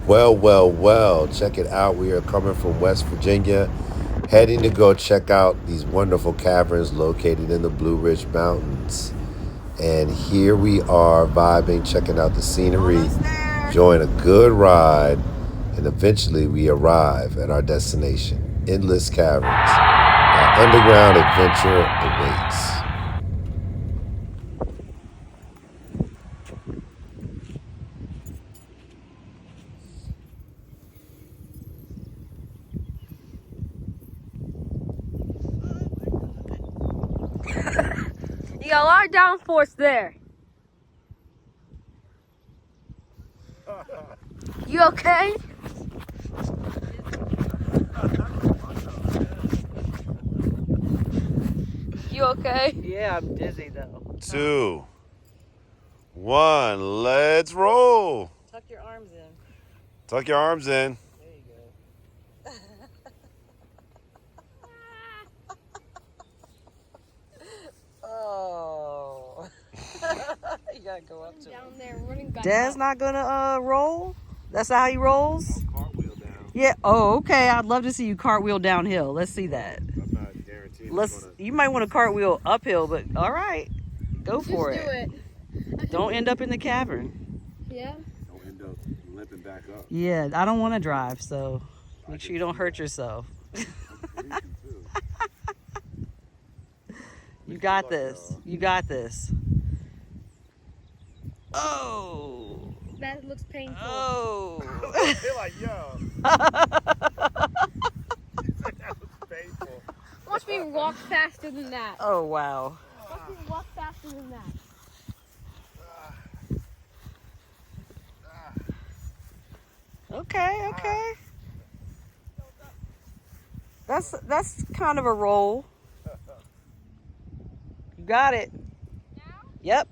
Well, well, well, check it out. We are coming from West Virginia, heading to go check out these wonderful caverns located in the Blue Ridge Mountains. And here we are vibing, checking out the scenery, enjoying a good ride, and eventually we arrive at our destination, Endless Caverns. Our underground adventure awaits. You got a lot of downforce there. You okay? You okay? Yeah, I'm dizzy though. 2, 1, let's roll. Tuck your arms in. Tuck your arms in. There you go. Oh. You gotta go up to Down him. there running. Dad's not gonna roll? That's how he rolls? Cartwheel down. Yeah. Oh, okay. I'd love to see you cartwheel downhill. Let's see that. I'm not guaranteed. You might want to cartwheel uphill, but all right. Go for Just it. do it. Don't end up in the cavern. Yeah. Don't end up limping back up. Yeah, I don't want to drive, so make sure you don't hurt yourself. You got this. You got this. Oh. That looks painful. Oh. I feel like, yo. That was painful. Watch me walk faster than that. Oh, wow. Watch me walk faster than that. Okay, okay. That's kind of a roll. You got it. Now? Yep.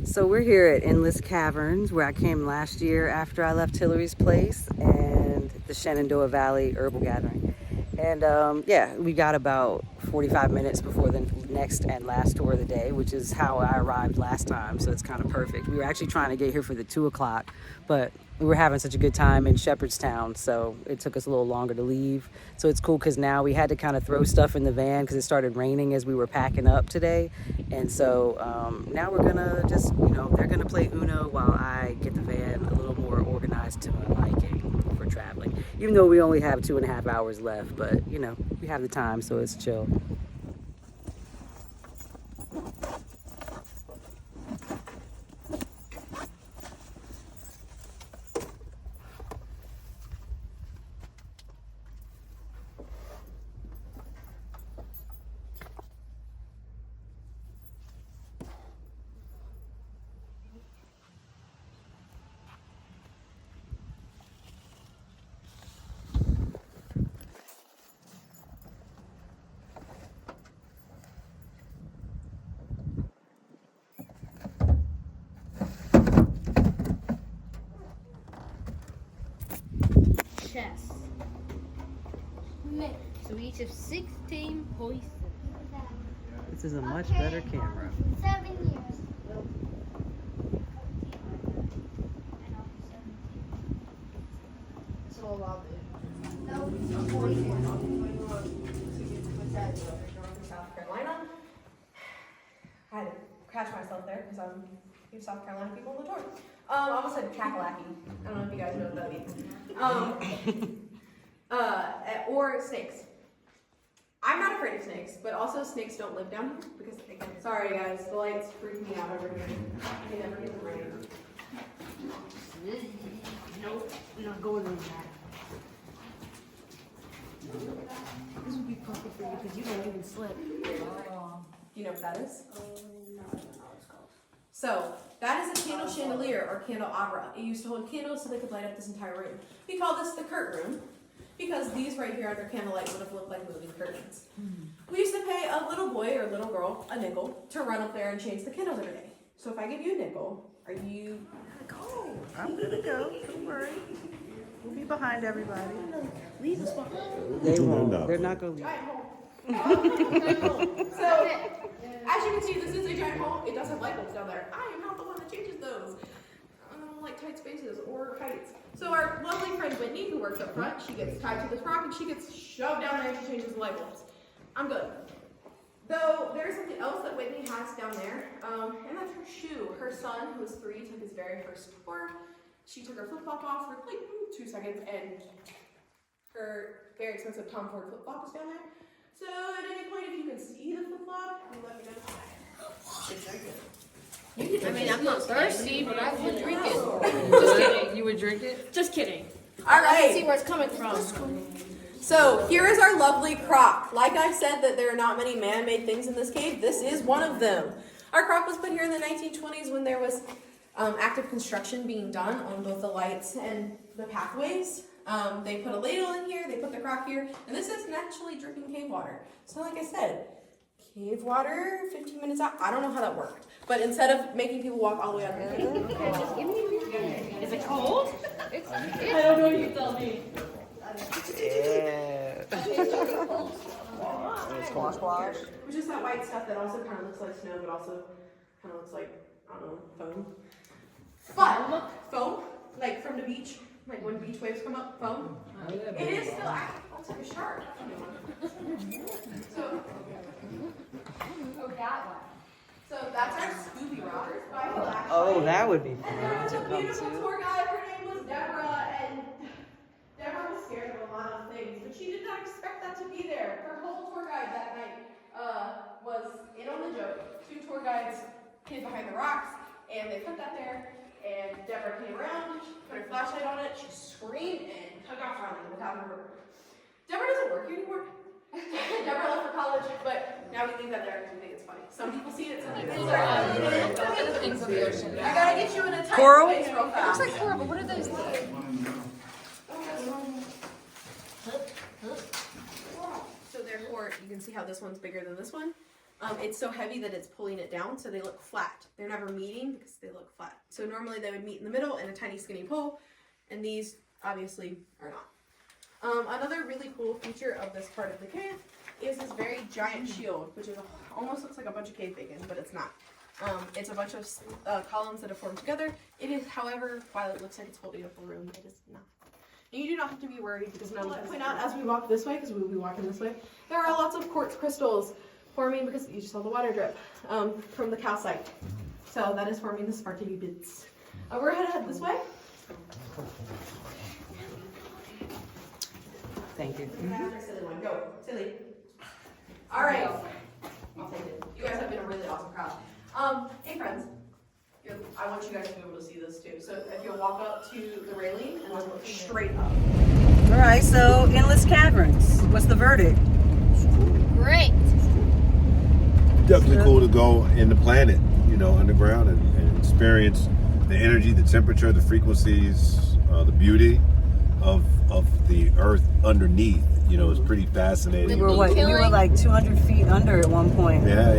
So we're here at Endless Caverns, where I came last year after I left Hillary's place, and the Shenandoah Valley Herbal Gathering. And yeah, we got about 45 minutes before the next and last tour of the day, which is how I arrived last time, so it's kind of perfect. We were actually trying to get here for the 2 o'clock, but we were having such a good time in Shepherdstown, so it took us a little longer to leave. So it's cool because now we had to kind of throw stuff in the van because it started raining as we were packing up today. And so now we're gonna just, they're gonna play Uno while I get the van a little more organized to my liking for traveling. Even though we only have 2.5 hours left, but we have the time, so it's chill. Chess. So we each have 16 voices. This is a much better camera. 7 years. So a lot of it. No, I'm 44. South Carolina. I had to catch myself there because I'm two South Carolina people on the tour. I almost said Kakalaki. I don't know if you guys know what that means. Or snakes. I'm not afraid of snakes, but also snakes don't live down here because, again, sorry guys, the lights freak me out over here. They never get them right. Nope, I'm not going in that. This would be perfect for you because you don't even slip. You know what that is? So, that is a candle chandelier or candelabra. It used to hold candles so they could light up this entire room. We call this the curtain room because these right here under candlelight would have looked like moving curtains. We used to pay a little boy or little girl a nickel to run up there and change the candles every day. So if I give you a nickel, are you Oh, I'm gonna go. Don't worry. We'll be behind everybody. leave this one? They won't. No. They're not gonna leave. Giant hole. So, as you can see, this is a giant hole. It does have light bulbs down there. I am not the one that changes those. I don't like tight spaces or heights. So our lovely friend Whitney, who works up front, she gets tied to this rock and she gets shoved down there and she changes the light bulbs. I'm good. Though there's something else that Whitney has down there, and that's her shoe. Her son, who was 3, took his very first tour. She took her flip-flop off for like 2 seconds, and her very expensive Tom Ford flip-flop is down there. So at any point, if you can see the flip-flop, you let me know. I mean, I'm not thirsty, but I would drink it. Just kidding. You would drink it? Just kidding. All I can see right. where it's coming from. So here is our lovely croc. Like I said that there are not many man-made things in this cave, this is one of them. Our croc was put here in the 1920s when there was active construction being done on both the lights and the pathways. They put a ladle in here, they put the croc here, and this is naturally dripping cave water. So like I said, cave water, 15 minutes out, I don't know how that worked. But instead of making people walk all the way out there, Is it cold? I don't know, you tell me. Yeah. Squash squash. Which is that white stuff that also kind of looks like snow, but also kind of looks like, I don't know, foam. But, foam, like from the beach, like when beach waves come up, foam. It is still active. Looks like a shark. So, so that's our Scooby Rock. Oh, that would be And fun there was to a come beautiful to. tour guide. Her name was Deborah, and Deborah was scared of a lot of things, but she did not expect that to be there. Her whole tour guide that night was in on the joke. 2 tour guides hid behind the rocks, and they put that there. And Deborah came around, put her flashlight on it, she screamed and took off running without her rubber. Deborah doesn't work here anymore. Deborah left for college, but now we leave that there because we think it's funny. Some people see it, some people see it. Things on the ocean. I gotta get you in a tight Coral? space real fast. Looks like coral, but what are those like? So therefore, you can see how this one's bigger than this one. It's so heavy that it's pulling it down, so they look flat. They're never meeting because they look flat. So normally they would meet in the middle in a tiny skinny pole, and these obviously are not. Another really cool feature of this part of the cave is this very giant shield, which is almost looks like a bunch of cave bacon, but it's not. It's a bunch of columns that have formed together. It is, however, while it looks like it's holding up a room, it is not. And you do not have to be worried because none of point out as we walk this way, because we'll be walking this way, there are lots of quartz crystals forming because you just saw the water drip from the calcite. So that is forming the sparkly bits. We're gonna head this way. Thank you. Silly one, go, silly. All right, I'll take it. You guys have been a really awesome crowd. Hey friends, I want you guys to be able to see this too. So if you'll walk up to the railing and then look straight up. All right, so Endless Caverns. What's the verdict? Great. Definitely cool to go in the planet, you know, underground and experience the energy, the temperature, the frequencies, the beauty of the earth underneath. You know, it's pretty fascinating. We were like 200 feet under at one point. Yeah.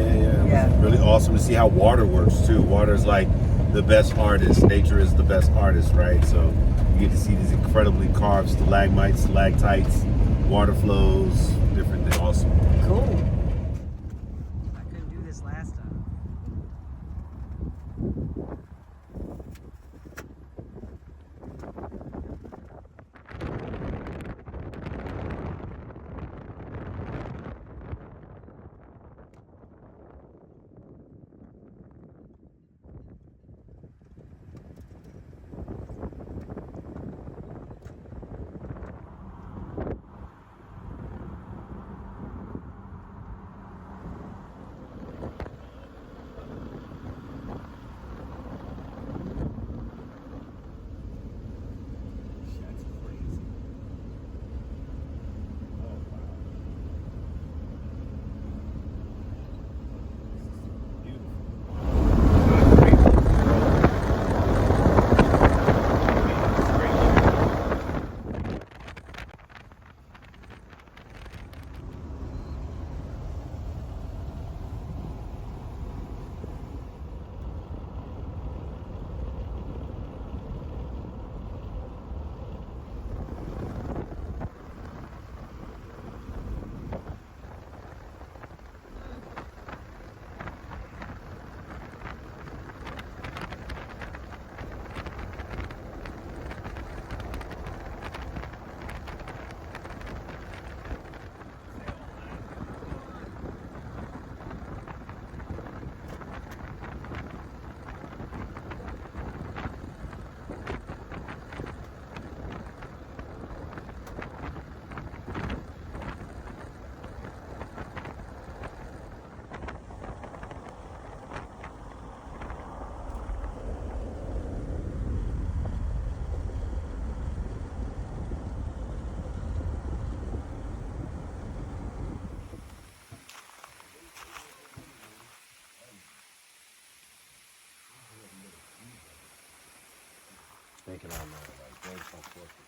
Yeah. Really awesome to see how water works too. Water is like the best artist. Nature is the best artist, right? So you get to see these incredibly carved stalagmites, stalactites, water flows, different things. Awesome. Cool. I couldn't do this last time. thinking out loud, like,